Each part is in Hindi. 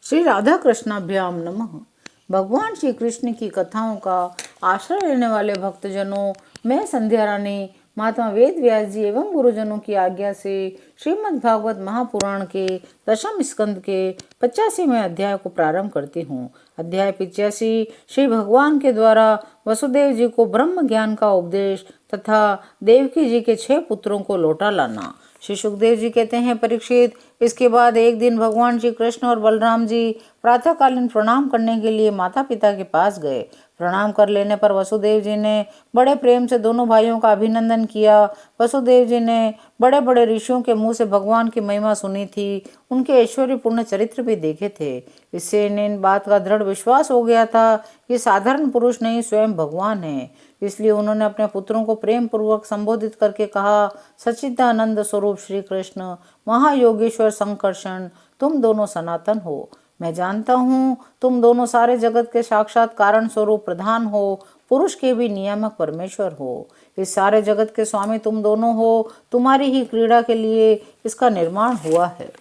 श्री राधा कृष्णाभ्याम नमः। भगवान श्री कृष्ण की कथाओं का आश्रय लेने वाले भक्तजनों, मैं संध्या रानी महात्मा वेद व्यास जी एवं गुरुजनों की आज्ञा से श्रीमद् भागवत महापुराण के दशम स्कंद के 85वें अध्याय को प्रारंभ करती हूँ। अध्याय 85 श्री भगवान के द्वारा वसुदेव जी को ब्रह्म ज्ञान का उपदेश तथा देवकी जी के 6 पुत्रों को लौटा लाना। श्री सुखदेव जी कहते हैं, परीक्षित, इसके बाद एक दिन भगवान श्री कृष्ण और बलराम जी प्रातःकालीन प्रणाम करने के लिए माता पिता के पास गए। प्रणाम कर लेने पर वसुदेव जी ने बड़े प्रेम से दोनों भाइयों का अभिनंदन किया। वसुदेव जी ने बड़े बड़े ऋषियों के मुंह से भगवान की महिमा सुनी थी, उनके ऐश्वर्यपूर्ण चरित्र भी देखे थे। इससे इन्हें इन बात का दृढ़ विश्वास हो गया था कि साधारण पुरुष नहीं, स्वयं भगवान है। इसलिए उन्होंने अपने पुत्रों को प्रेम पूर्वक संबोधित करके कहा, सच्चिदानंद स्वरूप श्री कृष्ण, महायोगेश्वर संकर्षण, तुम दोनों सनातन हो। मैं जानता हूँ तुम दोनों सारे जगत के साक्षात कारण स्वरूप प्रधान हो, पुरुष के भी नियामक परमेश्वर हो। इस सारे जगत के स्वामी तुम दोनों हो, तुम्हारी ही क्रीड़ा के लिए इसका निर्माण हुआ है।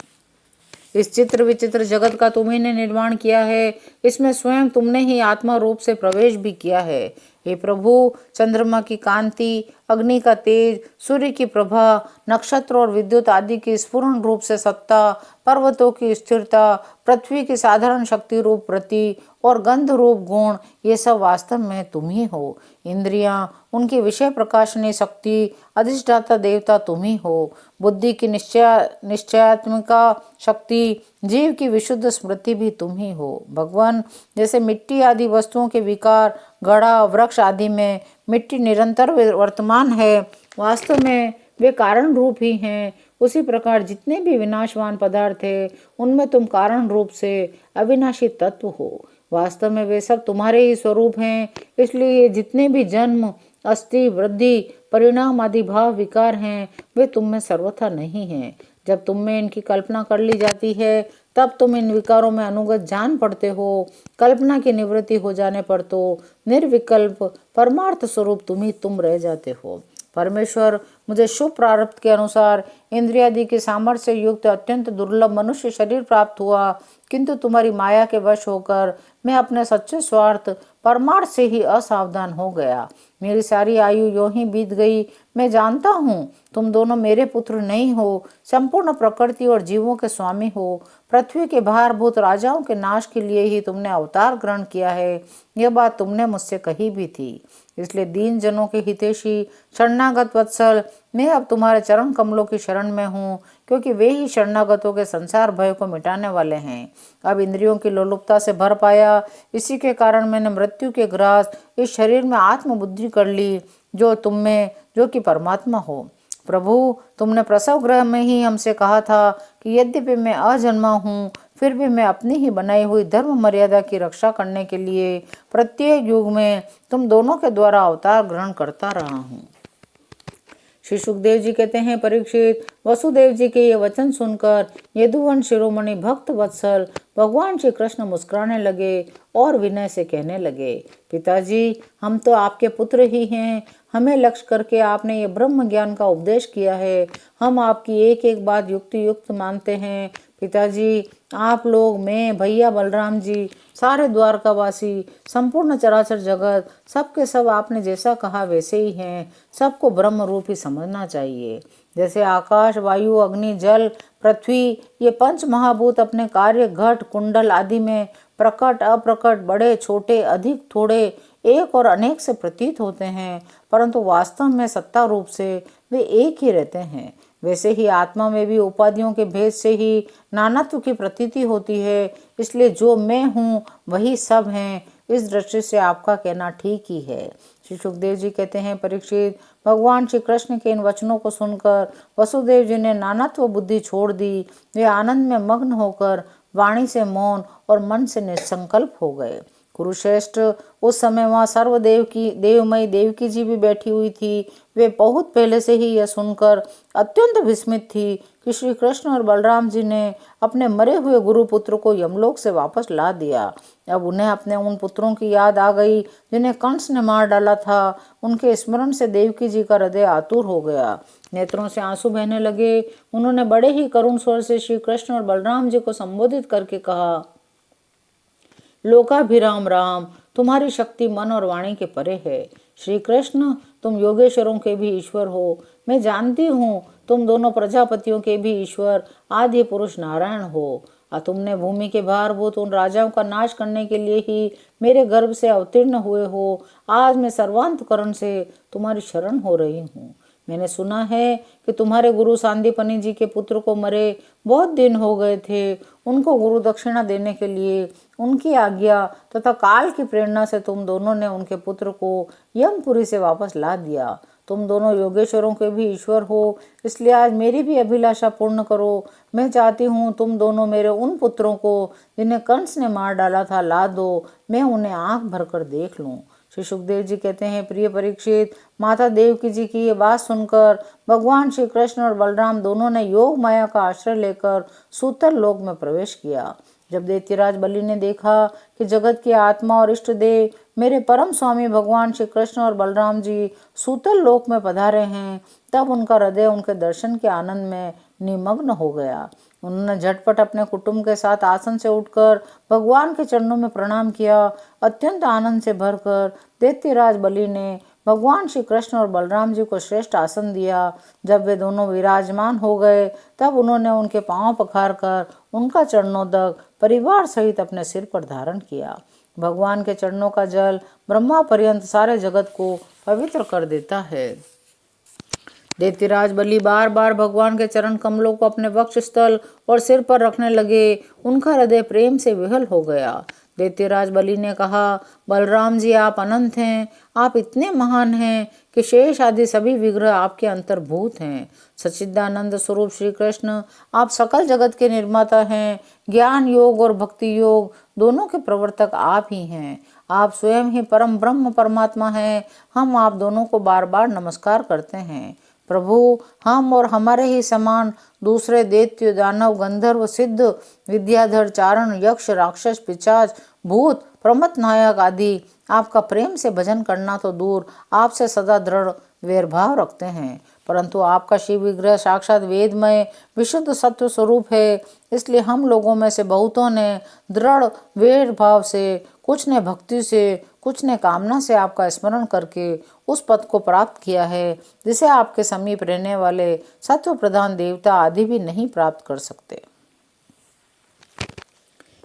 इस चित्र विचित्र जगत का तुम्ही ने निर्माण किया है, इसमें स्वयं तुमने ही आत्मा रूप से प्रवेश भी किया है। हे प्रभु, चंद्रमा की कांति, अग्नि का तेज, सूर्य की प्रभा, नक्षत्र और विद्युत आदि की स्फुरण रूप से सत्ता, पर्वतों की स्थिरता, पृथ्वी की साधारण शक्ति रूप प्रति और गंध रूप गुण, ये सब वास्तव में तुम ही हो। इंद्रियां, उनकी विषय प्रकाशनी शक्ति, अधिष्ठाता देवता तुम ही हो। बुद्धि की निश्चयात्मिका शक्ति, जीव की विशुद्ध स्मृति भी तुम ही हो। भगवान, जैसे मिट्टी आदि वस्तुओं के विकार, घड़ा, वृक्ष आदि में मिट्टी निरंतर वर्तमान है, वास्तव में वे कारण रूप ही हैं, उसी प्रकार जितने भी विनाशवान पदार्थ है, उनमें तुम कारण रूप से अविनाशी तत्व हो। वास्तव में वे सब तुम्हारे ही स्वरूप हैं। इसलिए जितने भी जन्म, अस्थि, वृद्धि, परिणाम आदि भाव विकार हैं, वे तुम में सर्वथा नहीं हैं। जब तुम में इनकी कल्पना कर ली जाती है, तब तुम इन विकारों में अनुगत जान पड़ते हो। कल्पना की निवृत्ति हो जाने पर तो निर्विकल्प परमार्थ स्वरूप तुम रह जाते हो। परमेश्वर, मुझे शुभ प्रारब्ध के अनुसार इंद्रियादि के सामर्थ्य से युक्त अत्यंत दुर्लभ मनुष्य शरीर प्राप्त हुआ, किंतु तुम्हारी माया के वश होकर मैं अपने सच्चे स्वार्थ परमार्थ से ही असावधान हो गया। मेरी सारी आयु यों ही बीत गई। मैं जानता हूँ तुम दोनों मेरे पुत्र नहीं हो, संपूर्ण प्रकृति और जीवों के स्वामी हो। पृथ्वी के भारभूत राजाओं के नाश के लिए ही तुमने अवतार ग्रहण किया है, यह बात तुमने मुझसे कही भी थी। इसलिए दीन जनों के हितैषी शरणागत वत्सल, मैं अब तुम्हारे चरण कमलों की शरण में हूँ, क्योंकि वे ही शरणागतों के संसार भय को मिटाने वाले हैं। अब इंद्रियों की लोलुपता से भर पाया, इसी के कारण मैंने मृत्यु के ग्रास इस शरीर में आत्मबुद्धि कर ली, जो तुम में, जो कि परमात्मा हो। प्रभु, तुमने प्रसव गृह में ही हमसे कहा था कि यद्यपि मैं अजन्मा हूँ, फिर भी मैं अपनी ही बनाई हुई धर्म मर्यादा की रक्षा करने के लिए प्रत्येक युग में तुम दोनों के द्वारा अवतार ग्रहण करता रहा हूँ। श्री सुखदेव जी कहते हैं, परीक्षित, वसुदेव जी के ये वचन सुनकर यदुवन शिरोमणि भक्त वत्सल भगवान श्री कृष्ण मुस्कुराने लगे और विनय से कहने लगे, पिताजी, हम तो आपके पुत्र ही हैं। हमें लक्ष्य करके आपने ये ब्रह्म ज्ञान का उपदेश किया है। हम आपकी एक एक बात युक्ति युक्त मानते हैं। पिताजी, आप लोग, मैं, भैया बलराम जी, सारे द्वारकावासी, संपूर्ण चराचर जगत, सबके सब आपने जैसा कहा वैसे ही हैं। सबको ब्रह्म रूप ही समझना चाहिए। जैसे आकाश, वायु, अग्नि, जल, पृथ्वी, ये पंच महाभूत अपने कार्य, घट, कुंडल आदि में प्रकट, अप्रकट, बड़े, छोटे, अधिक, थोड़े, एक और अनेक से प्रतीत होते हैं, परंतु वास्तव में सत्ता रूप से वे एक ही रहते हैं। वैसे ही आत्मा में भी उपाधियों के भेद से ही नानात्व की प्रतीति होती है। इसलिए जो मैं हूँ वही सब हैं। इस दृष्टि से आपका कहना ठीक ही है। श्री सुखदेव जी कहते हैं, परीक्षित, भगवान श्री कृष्ण के इन वचनों को सुनकर वसुदेव जी ने नानात्व बुद्धि छोड़ दी। वे आनंद में मग्न होकर वाणी से मौन और मन से निसंकल्प हो गए। कुरुश्रेष्ठ, उस समय वहाँ सर्वदेव की देवमयी देवकी जी भी बैठी हुई थी। वे बहुत पहले से ही यह सुनकर अत्यंत विस्मित थी कि श्री कृष्ण और बलराम जी ने अपने मरे हुए गुरु पुत्र को यमलोक से वापस ला दिया। अब उन्हें अपने उन पुत्रों की याद आ गई जिन्हें कंस ने मार डाला था। उनके स्मरण से देवकी जी का हृदय आतुर हो गया, नेत्रों से आंसू बहने लगे। उन्होंने बड़े ही करुण स्वर से श्री कृष्ण और बलराम जी को संबोधित करके कहा, लोकाभिराम राम, तुम्हारी शक्ति मन और वाणी के परे है। श्री कृष्ण, तुम योगेश्वरों के भी ईश्वर हो। मैं जानती हूँ तुम दोनों प्रजापतियों के भी ईश्वर आदि पुरुष नारायण हो। तुमने भूमि के भारभूत उन राजाओं का नाश करने के लिए ही मेरे गर्भ से अवतीर्ण हुए हो। आज मैं सर्वांतकरण से तुम्हारी शरण हो रही हूँ। मैंने सुना है कि तुम्हारे गुरु सांदीपनि जी के पुत्र को मरे बहुत दिन हो गए थे। उनको गुरु दक्षिणा देने के लिए उनकी आज्ञा तथा काल की प्रेरणा से तुम दोनों ने उनके पुत्र को यमपुरी से वापस ला दिया। तुम दोनों योगेश्वरों के भी ईश्वर हो, इसलिए आज मेरी भी अभिलाषा पूर्ण करो। मैं चाहती हूँ तुम दोनों मेरे उन पुत्रों को जिन्हें कंस ने मार डाला था ला दो। मैं उन्हें आंख भरकर देख लूं। श्री सुखदेव जी कहते हैं, प्रिय परीक्षित, माता देवकी जी की ये बात सुनकर भगवान श्री कृष्ण और बलराम दोनों ने योग माया का आश्रय लेकर सूतर लोक में प्रवेश किया। जब दैत्यराज बलि ने देखा कि जगत की आत्मा और इष्ट देव मेरे परम स्वामी भगवान श्री कृष्ण और बलराम जी सूतल लोक में पधारे हैं, तब उनका हृदय उनके दर्शन के आनंद में निमग्न हो गया। उन्होंने झटपट अपने कुटुंब के साथ आसन से उठकर भगवान के चरणों में प्रणाम किया। अत्यंत आनंद से भरकर दैत्यराज बलि ने भगवान श्री कृष्ण और बलराम जी को श्रेष्ठ आसन दिया। जब वे दोनों विराजमान हो गए तब उन्होंने उनके पांव पखार कर उनका चरणोदक परिवार सहित अपने सिर पर धारण किया। भगवान के चरणों का जल ब्रह्मा पर्यंत सारे जगत को पवित्र कर देता है। दैत्यराज बलि बार बार भगवान के चरण कमलों को अपने वक्ष स्थल और सिर पर रखने लगे। उनका हृदय प्रेम से विहल हो गया। दैत्यराज बलि ने कहा, बलराम जी, आप अनंत हैं। आप इतने महान हैं कि शेष आदि सभी विग्रह आपके अंतर्भूत हैं। सच्चिदानंद स्वरूप श्री कृष्ण, आप सकल जगत के निर्माता हैं। ज्ञान योग और भक्ति योग दोनों के प्रवर्तक आप ही हैं। आप स्वयं ही परम ब्रह्म परमात्मा हैं। हम आप दोनों को बार बार नमस्कार करते हैं। प्रभु, हम और हमारे ही समान दूसरे दैत्य, दानव, गंधर्व, सिद्ध, विद्याधर, चारण, यक्ष, राक्षस, पिशाच, भूत, प्रमथ नायक आदि आपका प्रेम से भजन करना तो दूर, आपसे सदा दृढ़ वैरभाव रखते हैं। परंतु आपका शिव विग्रह साक्षात वेदमय विशुद्ध सत्व स्वरूप है। इसलिए हम लोगों में से बहुतों ने दृढ़ वैरभाव से, कुछ ने भक्ति से, कुछ ने कामना से आपका स्मरण करके उस पद को प्राप्त किया है जिसे आपके समीप रहने वाले सत्व प्रधान देवता आदि भी नहीं प्राप्त कर सकते।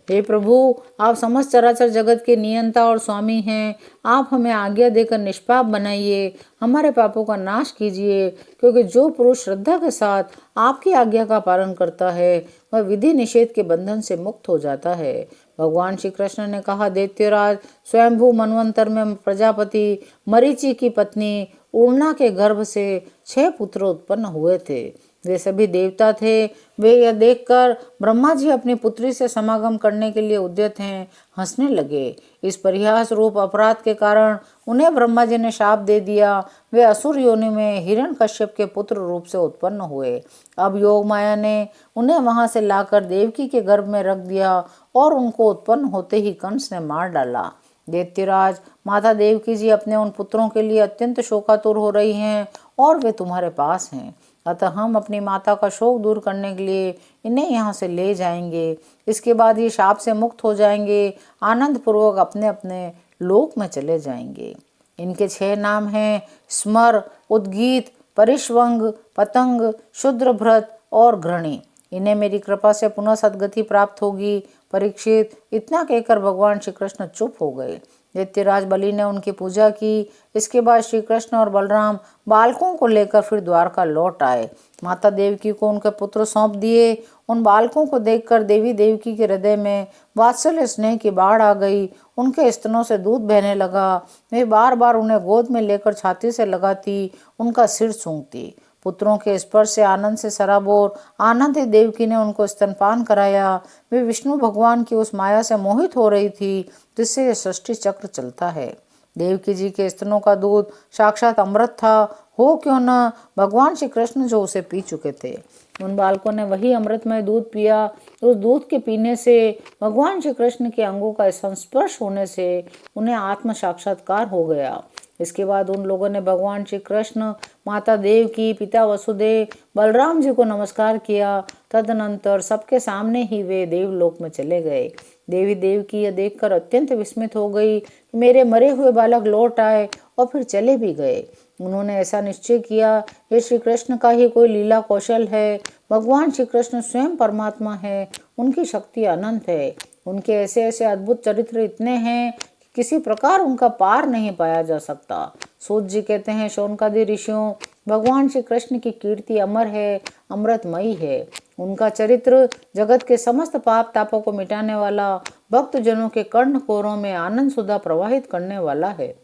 हे प्रभु, आप समस्त चराचर जगत के नियंता और स्वामी हैं। आप हमें आज्ञा देकर निष्पाप बनाइए, हमारे पापों का नाश कीजिए, क्योंकि जो पुरुष श्रद्धा के साथ आपकी आज्ञा का पालन करता है वह विधि निषेध के बंधन से मुक्त हो जाता है। भगवान श्री कृष्ण ने कहा, दैत्यराज, स्वयंभू मनवंतर में प्रजापति मरीचि की पत्नी उड़ना के गर्भ से 6 पुत्र उत्पन्न हुए थे। वे सभी देवता थे। वे यह देखकर ब्रह्मा जी अपनी पुत्री से समागम करने के लिए उद्यत हैं, हंसने लगे। इस परिहास रूप अपराध के कारण उन्हें ब्रह्मा जी ने शाप दे दिया। वे असुर योनि में हिरण्यकश्यप के पुत्र रूप से उत्पन्न हुए। अब योग माया ने उन्हें वहां से लाकर देवकी के गर्भ में रख दिया और उनको उत्पन्न होते ही कंस ने मार डाला। दैत्यराज, माता देवकी जी अपने उन पुत्रों के लिए अत्यंत शोकातुर हो रही हैं और वे तुम्हारे पास हैं। अतः हम अपनी माता का शोक दूर करने के लिए इन्हें यहाँ से ले जाएंगे। इसके बाद ये शाप से मुक्त हो जाएंगे, आनंद पूर्वक अपने अपने लोक में चले जाएंगे। इनके 6 नाम हैं स्मर, उद्गीत, परिश्वंग, पतंग, शूद्रभृत और घृणी। इन्हें मेरी कृपा से पुनः सद्गति प्राप्त होगी। परीक्षित, इतना कहकर भगवान श्री कृष्ण चुप हो गए। दैत्यराज बलि ने उनकी पूजा की। इसके बाद श्री कृष्ण और बलराम बालकों को लेकर फिर द्वारका लौट आए। माता देवकी को उनके पुत्र सौंप दिए। उन बालकों को देखकर देवी देवकी के हृदय में वात्सल्य स्नेह की बाढ़ आ गई। उनके स्तनों से दूध बहने लगा। वे बार बार उन्हें गोद में लेकर छाती से लगाती, उनका सिर सूंघती। पुत्रों के स्पर्श से आनंद से सराबोर आनंदित देवकी ने उनको स्तनपान कराया। वे विष्णु भगवान की उस माया से मोहित हो रही थी जिससे यह सृष्टि चक्र चलता है। देवकी जी के स्तनों का दूध साक्षात अमृत था, हो क्यों न भगवान श्री कृष्ण जो उसे पी चुके थे। उन बालकों ने वही अमृतमय दूध पिया। उस दूध के पीने से, भगवान श्री कृष्ण के अंगों का संस्पर्श होने से उन्हें आत्म साक्षात्कार हो गया। इसके बाद उन लोगों ने भगवान श्री कृष्ण, माता देवकी, पिता वसुदेव, बलराम जी को नमस्कार किया तदनंतर सबके सामने ही वे देवलोक में चले गए। देवी देवकी यह देखकर अत्यंत विस्मित हो गई कि मेरे मरे हुए बालक लौट आए और फिर चले भी गए। उन्होंने ऐसा निश्चय किया, ये श्री कृष्ण का ही कोई लीला कौशल है। भगवान श्री कृष्ण स्वयं परमात्मा है, उनकी शक्ति अनंत है। उनके ऐसे ऐसे अद्भुत चरित्र इतने हैं कि किसी प्रकार उनका पार नहीं पाया जा सकता। सूत जी कहते हैं, शौनकादि ऋषियों, भगवान श्री कृष्ण की कीर्ति अमर है, अमृतमयी है। उनका चरित्र जगत के समस्त पाप तापों को मिटाने वाला, भक्त जनों के कर्ण कोरों में आनंद सुधा प्रवाहित करने वाला है।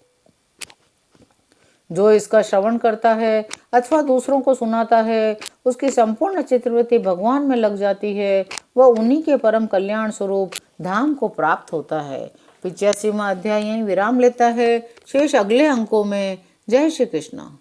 जो इसका श्रवण करता है अथवा दूसरों को सुनाता है, उसकी संपूर्ण चित्रवृत्ति भगवान में लग जाती है। वह उन्हीं के परम कल्याण स्वरूप धाम को प्राप्त होता है। 85वां अध्याय यहीं विराम लेता है। शेष अगले अंकों में। जय श्री कृष्ण।